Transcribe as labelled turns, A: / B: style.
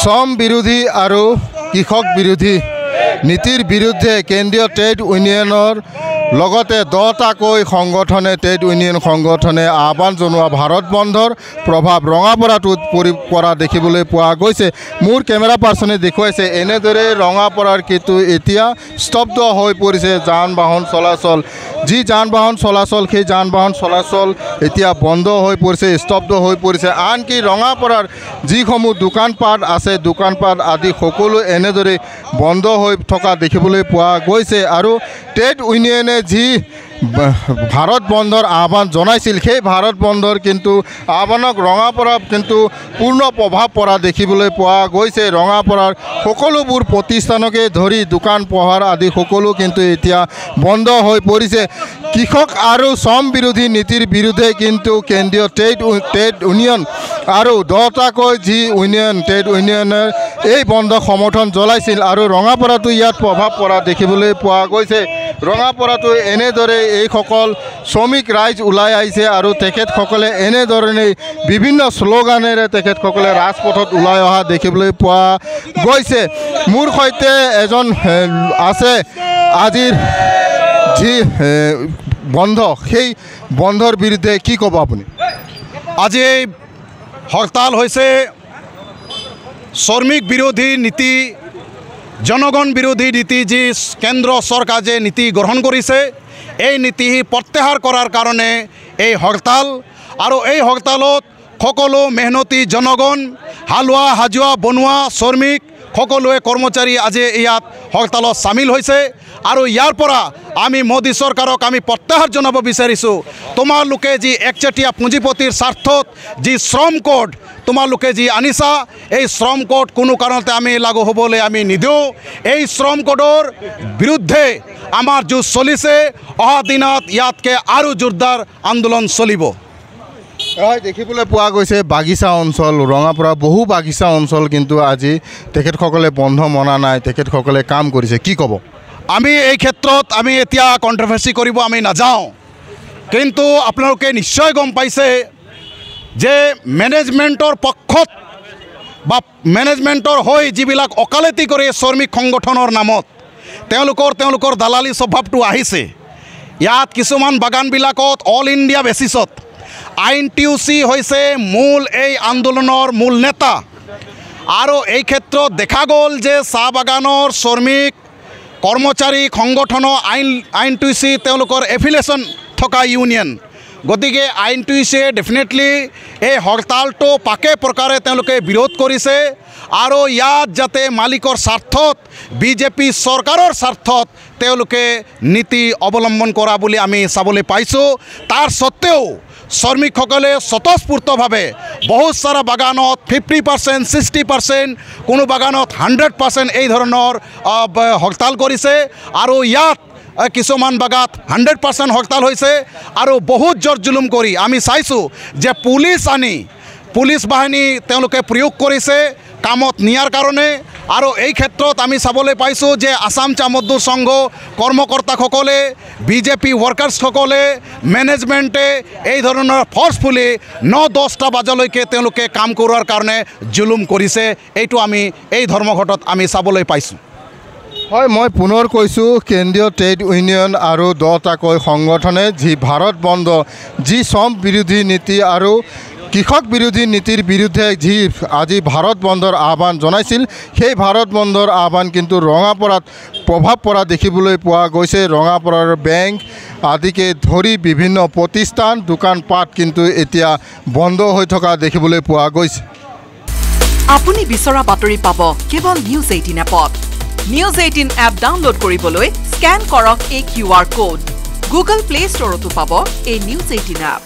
A: শ্ৰম বিৰোধী আৰু কৃষক বিৰোধী নীতিৰ বিৰুদ্ধে কেন্দ্ৰীয় ট্ৰেড ইউনিয়নৰ লগতে 10টাকৈ সংগঠনে ট্ৰেড ইউনিয়ন সংগঠনে আহ্বান জনোৱা ভাৰত বন্ধৰ প্ৰভাৱ ৰঙাপৰাটোত পৰা দেখিবলৈ পোৱা গৈছে। মোৰ কেমেৰা পাৰ্চনে দেখুৱাইছে এনেদৰে ৰঙাপৰাৰ কিন্তু এতিয়া স্তব্ধ হৈ পৰিছে যান বাহন চলাচল। যি যান বাহন চলাচল সেই যান বাহন চলাচল এতিয়া বন্ধ হৈ পৰিছে, স্তব্ধ হৈ পৰিছে। আনকি ৰঙাপৰাৰ যিসমূহ দোকানপাট আছে দোকানপাট আদি সকলো এনেদৰে বন্ধ হৈ থকা দেখিবলৈ পোৱা গৈছে। আৰু ট্ৰেড ইউনিয়নে যি ভাৰত বন্ধৰ আহ্বান জনাইছিল সেই ভাৰত বন্ধৰ কিন্তু আহ্বানক ৰঙাপৰাত কিন্তু পূৰ্ণ প্ৰভাৱ পৰা দেখিবলৈ পোৱা গৈছে। ৰঙাপৰাৰ সকলোবোৰ প্ৰতিষ্ঠানকে ধৰি দোকান পোহাৰ আদি সকলো কিন্তু এতিয়া বন্ধ হৈ পৰিছে। কৃষক আৰু শ্ৰম বিৰোধী নীতিৰ বিৰুদ্ধে কিন্তু কেন্দ্ৰীয় ট্ৰেড ইউনিয়ন আৰু 10টাকৈ যি ইউনিয়ন ট্ৰেড ইউনিয়নৰ এই বন্ধক সমৰ্থন জনাইছিল আৰু ৰঙাপৰাটো ইয়াত প্ৰভাৱ পৰা দেখিবলৈ পোৱা গৈছে। ৰঙাপৰাটো এনেদৰে এইসকল শ্ৰমিক ৰাইজ ওলাই আহিছে আৰু তেখেতসকলে এনেধৰণে বিভিন্ন শ্লোগানেৰে তেখেতসকলে ৰাজপথত ওলাই অহা দেখিবলৈ পোৱা গৈছে। মোৰ সৈতে এজন আছে আজিৰ যি বন্ধ সেই বন্ধৰ বিৰুদ্ধে কি ক'ব আপুনি?
B: আজি এই হৰতাল হৈছে শ্ৰমিক বিৰোধী নীতি, জনগণ বিৰোধী নীতি যি কেন্দ্ৰ চৰকাৰ যে নীতি গ্ৰহণ কৰিছে এই নীতি প্ৰত্যাহাৰ কৰাৰ কাৰণে এই হৰতাল। আৰু এই হৰতালত সকলো মেহনতি জনগণ হালোৱা হাজোৱা বনোৱা শ্ৰমিক সকলোৱে কৰ্মচাৰী আজি ইয়াত হৰতালত চামিল হৈছে। আৰু ইয়াৰ পৰা আমি মোদী চৰকাৰক আমি প্ৰত্যাহাৰ জনাব বিচাৰিছোঁ, তোমালোকে যি একচেটিয়া পুঁজিপতিৰ স্বাৰ্থত যি শ্ৰম কোড তোমালোকে যি আনিছা এই শ্ৰম কোড কোনো কাৰণতে আমি লাগু হ'বলৈ আমি নিদিওঁ। এই শ্ৰম কোডৰ বিৰুদ্ধে আমাৰ যুঁজ চলিছে, অহা দিনত ইয়াতকৈ আৰু জোৰদাৰ আন্দোলন চলিব।
A: হয়, দেখিবলৈ পোৱা গৈছে বাগিচা অঞ্চল ৰঙাপৰা বহু বাগিচা অঞ্চল কিন্তু আজি তেখেতসকলে বন্ধ মনা নাই, তেখেতসকলে কাম কৰিছে। কি ক'ব?
B: আমি এই ক্ষেত্ৰত আমি এতিয়া কণ্ট্ৰভাৰ্চি কৰিব আমি নাযাওঁ, কিন্তু আপোনালোকে নিশ্চয় গম পাইছে যে মেনেজমেণ্টৰ পক্ষত বা মেনেজমেণ্টৰ হৈ যিবিলাক অকালতি কৰে শ্ৰমিক সংগঠনৰ নামত তেওঁলোকৰ দালালি স্বভাৱটো আহিছে। ইয়াত কিছুমান বাগানবিলাকত অল ইণ্ডিয়া বেচিছত INTUC হৈছে মূল এই আন্দোলনৰ মূল নেতা। আৰু এই ক্ষেত্ৰত দেখা গ'ল যে চাহ বাগানৰ শ্ৰমিক কৰ্মচাৰী সংগঠনৰ INTUC তেওঁলোকৰ এফিলিয়েশ্যন থকা ইউনিয়ন, গতিকে INTUCয়ে ডেফিনেটলি এই হৰতালটো পাকে প্ৰকাৰে তেওঁলোকে বিৰোধ কৰিছে। আৰু ইয়াত যাতে মালিকৰ স্বাৰ্থত বিজেপি চৰকাৰৰ স্বাৰ্থত তেওঁলোকে নীতি অৱলম্বন কৰা বুলি আমি চাবলৈ পাইছোঁ। তাৰ সত্ত্বেও শ্ৰমিকসকলে স্বতঃস্ফূৰ্তভাৱে বহুত সাৰা বাগানত 50%, 60%, কোনো বাগানত 100% এই ধৰণৰ হৰতাল কৰিছে। আৰু ইয়াত কিছুমান বাগাত 100% হৰতাল হৈছে। আৰু বহুত জোৰ জুলুম কৰি আমি চাইছোঁ যে পুলিচ বাহিনী তেওঁলোকে প্ৰয়োগ কৰিছে কামত নিয়াৰ কাৰণে। আৰু এই ক্ষেত্ৰত আমি চাবলৈ পাইছোঁ যে আসাম চা মজদুৰ সংঘ কৰ্মকৰ্তাসকলে বিজেপি ৱৰ্কাৰ্ছসকলে মেনেজমেণ্টে এই ধৰণৰ ফৰ্চফুলি 9-10টা বজালৈকে তেওঁলোকে কাম কৰোৱাৰ কাৰণে জুলুম কৰিছে। এইটো আমি এই ধৰ্মঘটত আমি চাবলৈ পাইছোঁ।
A: হয়, মই পুনৰ কৈছোঁ কেন্দ্ৰীয় ট্ৰেড ইউনিয়ন আৰু 10টাকৈ সংগঠনে যি ভাৰত বন্ধ যি শ্ৰম বিৰোধী নীতি আৰু কৃষক বিৰোধী নীতিৰ বিৰুদ্ধে যি আজি ভাৰত বন্ধৰ আহ্বান জনাইছিল সেই ভাৰত বন্ধৰ আহ্বান কিন্তু ৰঙাপৰাত প্ৰভাৱ পৰা দেখিবলৈ পোৱা গৈছে। ৰঙাপৰাৰ বেংক আদিকে ধৰি বিভিন্ন প্ৰতিষ্ঠান দোকানপাট কিন্তু এতিয়া বন্ধ হৈ থকা দেখিবলৈ পোৱা গৈছে।
C: আপুনি বিচৰা বাতৰি পাব কেৱল নিউজ 18 এপত। নিউজ 18 এপ ডাউনলোড কৰিবলৈ স্কেন কৰক এই QR কোড। গুগল প্লে ষ্টৰতো পাব এই নিউজ 18 এপ।